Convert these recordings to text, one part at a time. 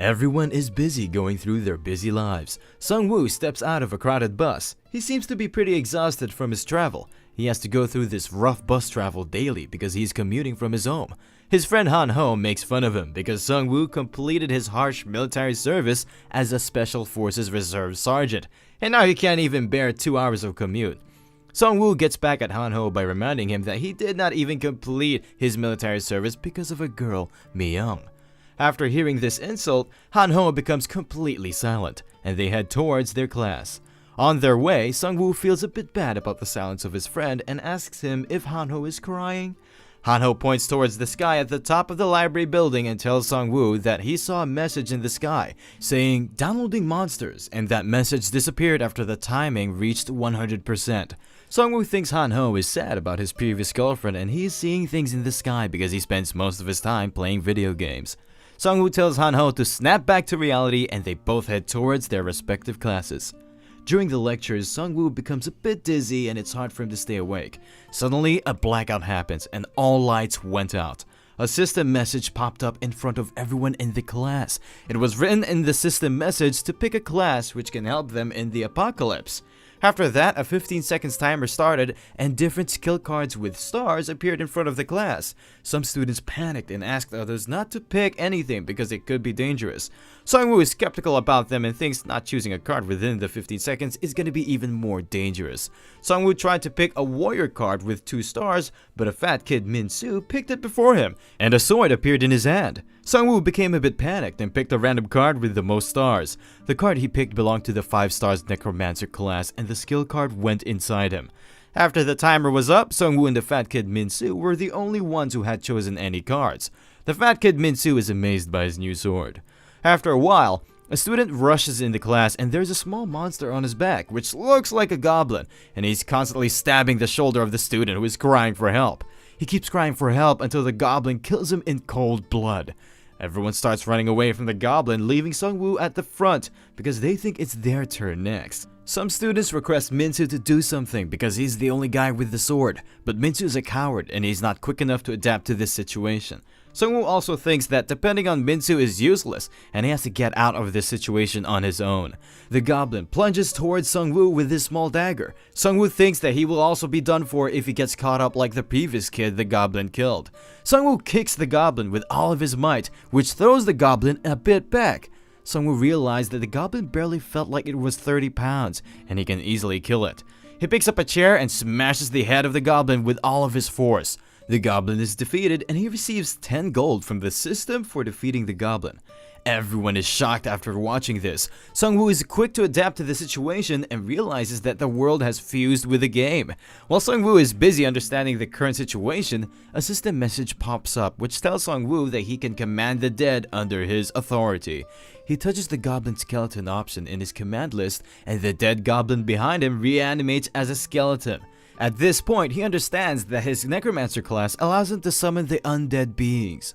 Everyone is busy going through their busy lives. Sung-woo steps out of a crowded bus. He seems to be pretty exhausted from his travel. He has to go through this rough bus travel daily because he's commuting from his home. His friend Han-ho makes fun of him because Sung-woo completed his harsh military service as a Special Forces Reserve Sergeant, and now he can't even bear 2 hours of commute. Sung-woo gets back at Han-ho by reminding him that he did not even complete his military service because of a girl, Mi-young. After hearing this insult, Han-ho becomes completely silent, and they head towards their class. On their way, Sung-woo feels a bit bad about the silence of his friend and asks him if Han-ho is crying. Han-ho points towards the sky at the top of the library building and tells Sung-woo that he saw a message in the sky saying "downloading monsters," and that message disappeared after the timing reached 100%. Sung-woo thinks Han-ho is sad about his previous girlfriend and he is seeing things in the sky because he spends most of his time playing video games. Sung-woo tells Han-ho to snap back to reality and they both head towards their respective classes. During the lectures, Sung-woo becomes a bit dizzy and it's hard for him to stay awake. Suddenly, a blackout happens and all lights went out. A system message popped up in front of everyone in the class. It was written in the system message to pick a class which can help them in the apocalypse. After that, a 15 seconds timer started and different skill cards with stars appeared in front of the class. Some students panicked and asked others not to pick anything because it could be dangerous. Sung-woo is skeptical about them and thinks not choosing a card within the 15 seconds is going to be even more dangerous. Sung-woo tried to pick a warrior card with 2 stars, but a fat kid Min-soo picked it before him, and a sword appeared in his hand. Sung-woo became a bit panicked and picked a random card with the most stars. The card he picked belonged to the 5 stars Necromancer class and the skill card went inside him. After the timer was up, Sung-woo and the fat kid Min-soo were the only ones who had chosen any cards. The fat kid Min-soo is amazed by his new sword. After a while, a student rushes into class and there's a small monster on his back which looks like a goblin, and he's constantly stabbing the shoulder of the student who is crying for help. He keeps crying for help until the goblin kills him in cold blood. Everyone starts running away from the goblin, leaving Sung-woo at the front because they think it's their turn next. Some students request Min-soo to do something because he's the only guy with the sword, but Min-soo is a coward and he's not quick enough to adapt to this situation. Sung-woo also thinks that depending on Min-soo is useless and he has to get out of this situation on his own. The goblin plunges towards Sung-woo with his small dagger. Sung-woo thinks that he will also be done for if he gets caught up like the previous kid the goblin killed. Sung-woo kicks the goblin with all of his might, which throws the goblin a bit back. Sung-woo realized that the goblin barely felt like it was 30 pounds and he can easily kill it. He picks up a chair and smashes the head of the goblin with all of his force. The goblin is defeated and he receives 10 gold from the system for defeating the goblin. Everyone is shocked after watching this. Sung-woo is quick to adapt to the situation and realizes that the world has fused with the game. While Sung-woo is busy understanding the current situation, a system message pops up which tells Sung-woo that he can command the dead under his authority. He touches the goblin skeleton option in his command list and the dead goblin behind him reanimates as a skeleton. At this point, he understands that his Necromancer class allows him to summon the undead beings.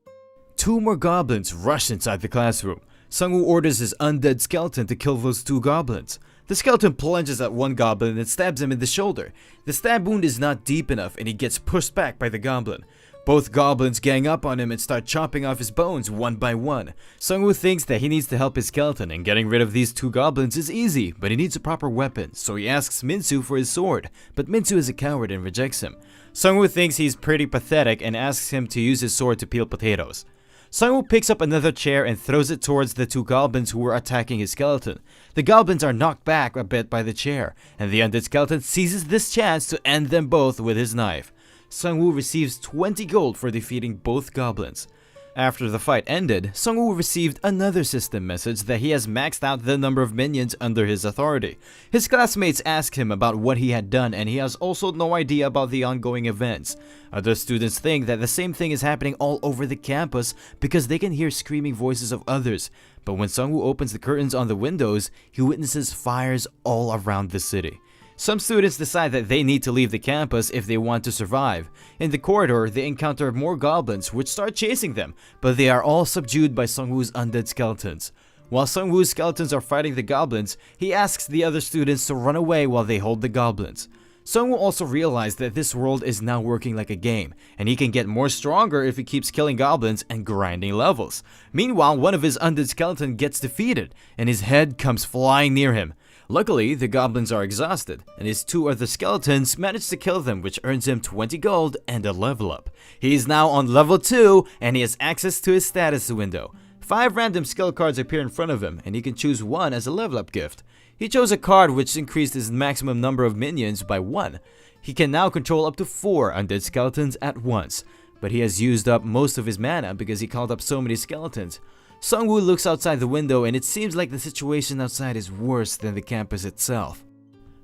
2 more goblins rush inside the classroom. Sung-woo orders his undead skeleton to kill those 2 goblins. The skeleton plunges at one goblin and stabs him in the shoulder. The stab wound is not deep enough and he gets pushed back by the goblin. Both goblins gang up on him and start chopping off his bones one by one. Sung-woo thinks that he needs to help his skeleton and getting rid of these 2 goblins is easy, but he needs a proper weapon, so he asks Min-soo for his sword, but Min-soo is a coward and rejects him. Sung-woo thinks he's pretty pathetic and asks him to use his sword to peel potatoes. Sung-woo picks up another chair and throws it towards the 2 goblins who were attacking his skeleton. The goblins are knocked back a bit by the chair, and the undead skeleton seizes this chance to end them both with his knife. Sung-woo receives 20 gold for defeating both goblins. After the fight ended, Sung-woo received another system message that he has maxed out the number of minions under his authority. His classmates asked him about what he had done and he has also no idea about the ongoing events. Other students think that the same thing is happening all over the campus because they can hear screaming voices of others. But when Sung-woo opens the curtains on the windows, he witnesses fires all around the city. Some students decide that they need to leave the campus if they want to survive. In the corridor, they encounter more goblins which start chasing them, but they are all subdued by Sung-woo's undead skeletons. While Sung-woo's skeletons are fighting the goblins, he asks the other students to run away while they hold the goblins. Sungwoo also realized that this world is now working like a game, and he can get more stronger if he keeps killing goblins and grinding levels. Meanwhile, one of his undead skeleton gets defeated, and his head comes flying near him. Luckily, the goblins are exhausted, and his two other skeletons manage to kill them, which earns him 20 gold and a level up. He is now on level 2, and he has access to his status window. 5 random skill cards appear in front of him, and he can choose one as a level up gift. He chose a card which increased his maximum number of minions by 1. He can now control up to 4 undead skeletons at once, but he has used up most of his mana because he called up so many skeletons. Sungwoo looks outside the window, and it seems like the situation outside is worse than the campus itself.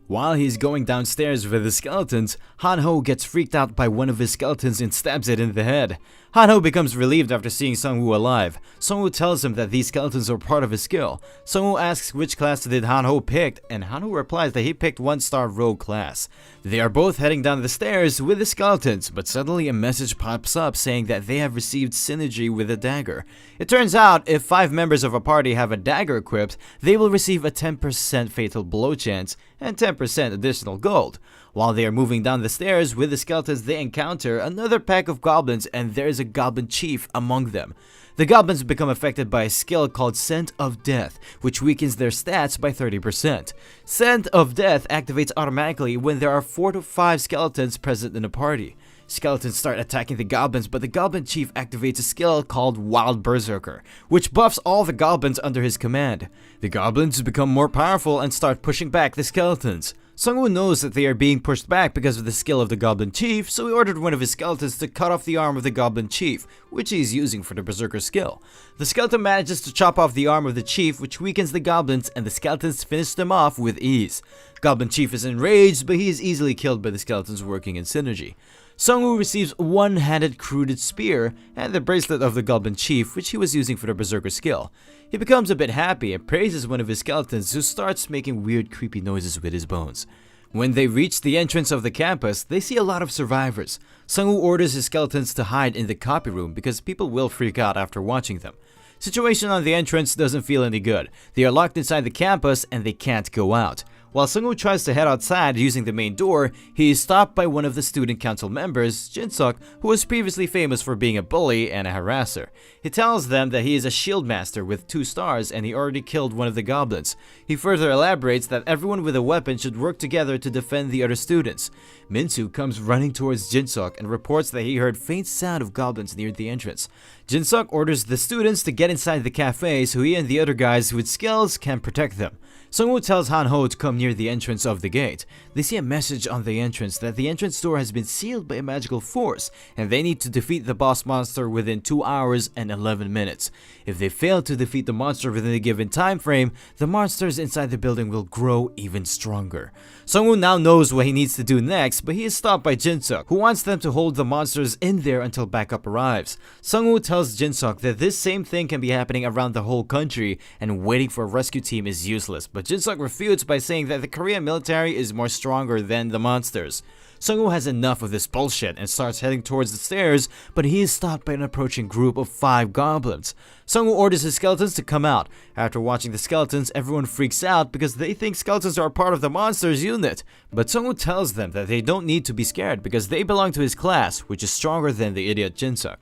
While he's going downstairs with the skeletons, Hanho gets freaked out by one of his skeletons and stabs it in the head. Hanho becomes relieved after seeing Sungwoo alive. Sungwoo tells him that these skeletons are part of his skill. Sungwoo asks which class did Hanho pick, and Hanho replies that he picked 1-star rogue class. They are both heading down the stairs with the skeletons, but suddenly a message pops up saying that they have received synergy with a dagger. It turns out if 5 members of a party have a dagger equipped, they will receive a 10% fatal blow chance and 10% additional gold. While they are moving down the stairs with the skeletons, they encounter another pack of goblins, and there is a goblin chief among them. The goblins become affected by a skill called Scent of Death, which weakens their stats by 30%. Scent of Death activates automatically when there are 4 to 5 skeletons present in a party. Skeletons start attacking the goblins, but the goblin chief activates a skill called Wild Berserker, which buffs all the goblins under his command. The goblins become more powerful and start pushing back the skeletons. Sungwoo knows that they are being pushed back because of the skill of the goblin chief, so he ordered one of his skeletons to cut off the arm of the goblin chief, which he is using for the berserker skill. The skeleton manages to chop off the arm of the chief, which weakens the goblins, and the skeletons finish them off with ease. Goblin chief is enraged, but he is easily killed by the skeletons working in synergy. Sungwoo receives a one-handed crude spear and the bracelet of the goblin chief, which he was using for the berserker skill. He becomes a bit happy and praises one of his skeletons, who starts making weird creepy noises with his bones. When they reach the entrance of the campus, they see a lot of survivors. Sungwoo orders his skeletons to hide in the copy room because people will freak out after watching them. Situation on the entrance doesn't feel any good. They are locked inside the campus and they can't go out. While Sungwoo tries to head outside using the main door, he is stopped by one of the student council members, Jinsuk, who was previously famous for being a bully and a harasser. He tells them that he is a shield master with 2 stars and he already killed one of the goblins. He further elaborates that everyone with a weapon should work together to defend the other students. Minsu comes running towards Jinsuk and reports that he heard faint sound of goblins near the entrance. Jinsuk orders the students to get inside the cafe so he and the other guys with skills can protect them. Sungwoo tells Hanho to come near the entrance of the gate. They see a message on the entrance that the entrance door has been sealed by a magical force, and they need to defeat the boss monster within 2 hours and 11 minutes. If they fail to defeat the monster within a given time frame, the monsters inside the building will grow even stronger. Sungwoo now knows what he needs to do next, but he is stopped by Jinsuk, who wants them to hold the monsters in there until backup arrives. Sungwoo tells Jinsuk that this same thing can be happening around the whole country, and waiting for a rescue team is useless, but Jinsuk refutes by saying that the Korean military is more stronger than the monsters. Sungwoo has enough of this bullshit and starts heading towards the stairs, but he is stopped by an approaching group of 5 goblins. Sungwoo orders his skeletons to come out. After watching the skeletons, everyone freaks out because they think skeletons are part of the monsters unit. But Sungwoo tells them that they don't need to be scared because they belong to his class, which is stronger than the idiot Jinsuk.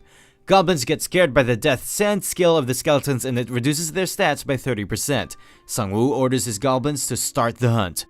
Goblins get scared by the death scent skill of the skeletons and it reduces their stats by 30%. Sungwoo orders his goblins to start the hunt.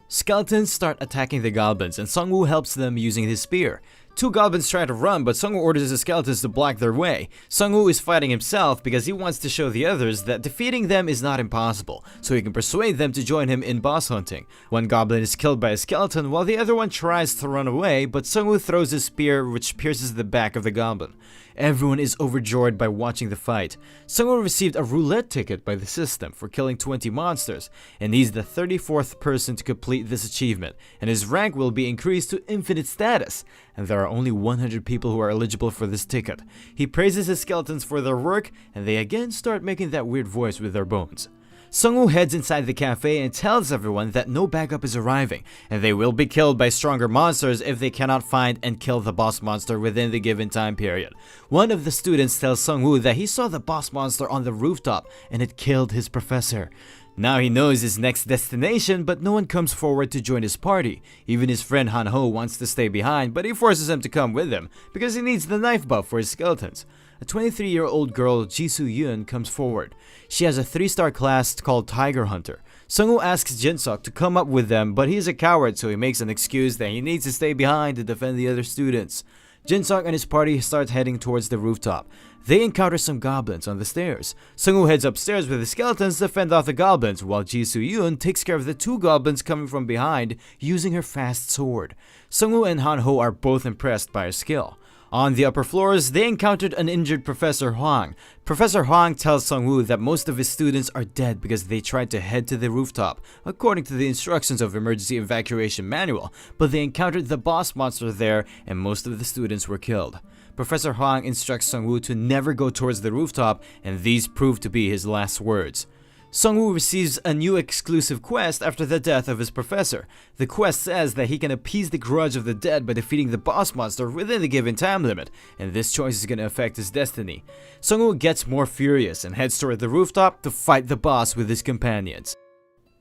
Skeletons start attacking the goblins and Sungwoo helps them using his spear. 2 goblins try to run, but Sungwoo orders the skeletons to block their way. Sungwoo is fighting himself because he wants to show the others that defeating them is not impossible, so he can persuade them to join him in boss hunting. One goblin is killed by a skeleton while the other one tries to run away, but Sungwoo throws his spear which pierces the back of the goblin. Everyone is overjoyed by watching the fight. Sungwoo received a roulette ticket by the system for killing 20 monsters, and he's the 34th person to complete this achievement, and his rank will be increased to infinite status, and there are only 100 people who are eligible for this ticket. He praises his skeletons for their work, and they again start making that weird voice with their bones. Sung-woo heads inside the cafe and tells everyone that no backup is arriving, and they will be killed by stronger monsters if they cannot find and kill the boss monster within the given time period. One of the students tells Sung-woo that he saw the boss monster on the rooftop and it killed his professor. Now he knows his next destination, but no one comes forward to join his party. Even his friend Han-ho wants to stay behind, but he forces him to come with him because he needs the knife buff for his skeletons. A 23-year-old girl, Ji-soo-yoon, comes forward. She has a 3-star class called Tiger Hunter. Sung-woo asks Jin-seok to come up with them, but he's a coward, so he makes an excuse that he needs to stay behind to defend the other students. Jin-seok and his party start heading towards the rooftop. They encounter some goblins on the stairs. Sung-woo heads upstairs with the skeletons to fend off the goblins, while Ji-soo-yoon takes care of the 2 goblins coming from behind using her fast sword. Sung-woo and Han-ho are both impressed by her skill. On the upper floors, they encountered an injured Professor Hwang. Professor Hwang tells Sung-woo that most of his students are dead because they tried to head to the rooftop, according to the instructions of Emergency Evacuation Manual, but they encountered the boss monster there and most of the students were killed. Professor Hwang instructs Sung-woo to never go towards the rooftop, and these prove to be his last words. Sung-woo receives a new exclusive quest after the death of his professor. The quest says that he can appease the grudge of the dead by defeating the boss monster within the given time limit, and this choice is going to affect his destiny. Sung-woo gets more furious and heads toward the rooftop to fight the boss with his companions.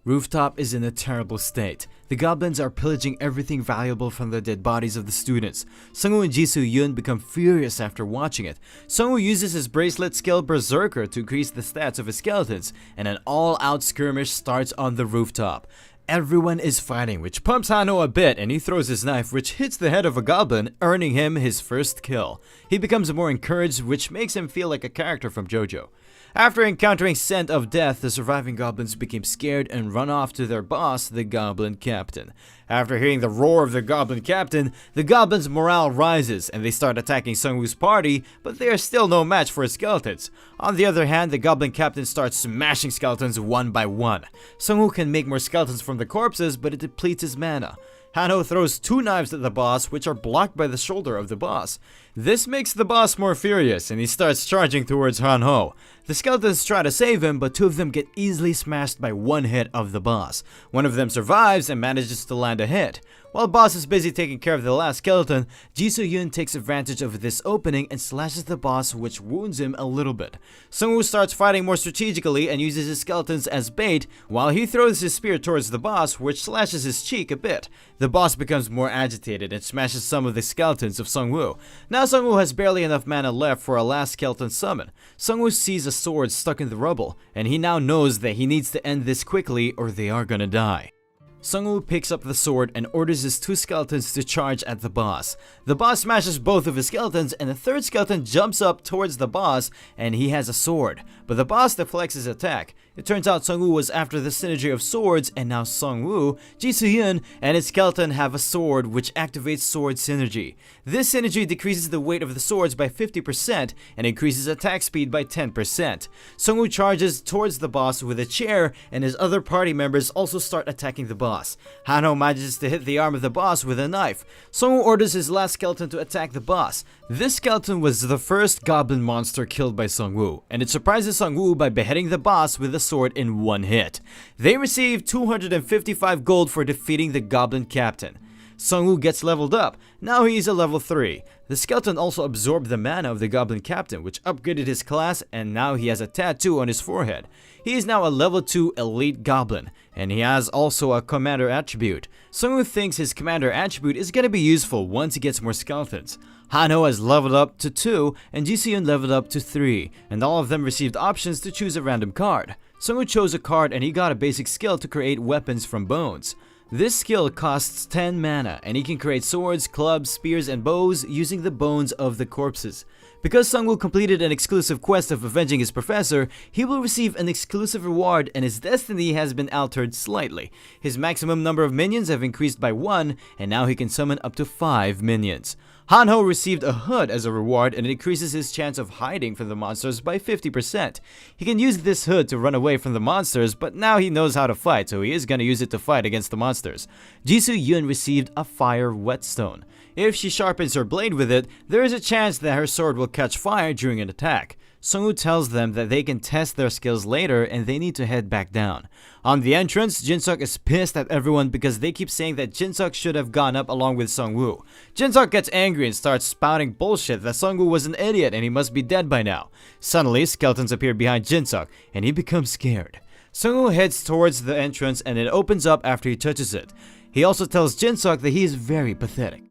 Rooftop is in a terrible state. The goblins are pillaging everything valuable from the dead bodies of the students. Sung-woo and Ji-soo-yoon become furious after watching it. Sung-woo uses his bracelet skill Berserker to increase the stats of his skeletons, and an all-out skirmish starts on the rooftop. Everyone is fighting, which pumps Han-ho a bit, and he throws his knife, which hits the head of a goblin, earning him his first kill. He becomes more encouraged, which makes him feel like a character from JoJo. After encountering scent of death, the surviving goblins became scared and run off to their boss, the Goblin Captain. After hearing the roar of the Goblin Captain, the goblins' morale rises and they start attacking Sung-woo's party, but they are still no match for his skeletons. On the other hand, the Goblin Captain starts smashing skeletons one by one. Sung-woo can make more skeletons from the corpses, but it depletes his mana. Han-ho throws 2 knives at the boss, which are blocked by the shoulder of the boss. This makes the boss more furious, and he starts charging towards Han-ho. The skeletons try to save him, but 2 of them get easily smashed by 1 hit of the boss. One of them survives and manages to land a hit. While boss is busy taking care of the last skeleton, Ji-soo-yoon takes advantage of this opening and slashes the boss, which wounds him a little bit. Sung-woo starts fighting more strategically and uses his skeletons as bait, while he throws his spear towards the boss, which slashes his cheek a bit. The boss becomes more agitated and smashes some of the skeletons of Sung-woo. Now Sung-woo has barely enough mana left for a last skeleton summon. Sung-woo sees a sword stuck in the rubble, and he now knows that he needs to end this quickly or they are gonna die. Sung-woo picks up the sword and orders his 2 skeletons to charge at the boss. The boss smashes both of his skeletons and the 3rd skeleton jumps up towards the boss and he has a sword, but the boss deflects his attack. It turns out Sung-woo was after the synergy of swords, and now Sung-woo, Ji-soo-yoon, and his skeleton have a sword which activates sword synergy. This synergy decreases the weight of the swords by 50% and increases attack speed by 10%. Sung-woo charges towards the boss with a chair, and his other party members also start attacking the boss. Han-ho manages to hit the arm of the boss with a knife. Sung-woo orders his last skeleton to attack the boss. This skeleton was the first goblin monster killed by Sung-woo, and it surprises Sung-woo by beheading the boss with a sword in 1 hit. They receive 255 gold for defeating the Goblin Captain. Sung-woo gets leveled up. Now he is a level 3. The skeleton also absorbed the mana of the Goblin Captain, which upgraded his class, and now he has a tattoo on his forehead. He is now a level 2 elite goblin, and he has also a commander attribute. Sung-woo thinks his commander attribute is going to be useful once he gets more skeletons. Han-ho has leveled up to 2, and Ji-soo-yoon leveled up to 3, and all of them received options to choose a random card. Sung-woo chose a card and he got a basic skill to create weapons from bones. This skill costs 10 mana, and he can create swords, clubs, spears, and bows using the bones of the corpses. Because Sung-woo completed an exclusive quest of avenging his professor, he will receive an exclusive reward and his destiny has been altered slightly. His maximum number of minions have increased by 1, and now he can summon up to 5 minions. Han-ho received a hood as a reward, and it increases his chance of hiding from the monsters by 50%. He can use this hood to run away from the monsters, but now he knows how to fight, so he is gonna use it to fight against the monsters. Ji-soo-yoon received a fire whetstone. If she sharpens her blade with it, there is a chance that her sword will catch fire during an attack. Sungwoo tells them that they can test their skills later and they need to head back down. On the entrance, Jinsuk is pissed at everyone because they keep saying that Jinsuk should have gone up along with Sungwoo. Jinsuk gets angry and starts spouting bullshit that Sungwoo was an idiot and he must be dead by now. Suddenly, skeletons appear behind Jinsuk and he becomes scared. Sungwoo heads towards the entrance and it opens up after he touches it. He also tells Jinsuk that he is very pathetic.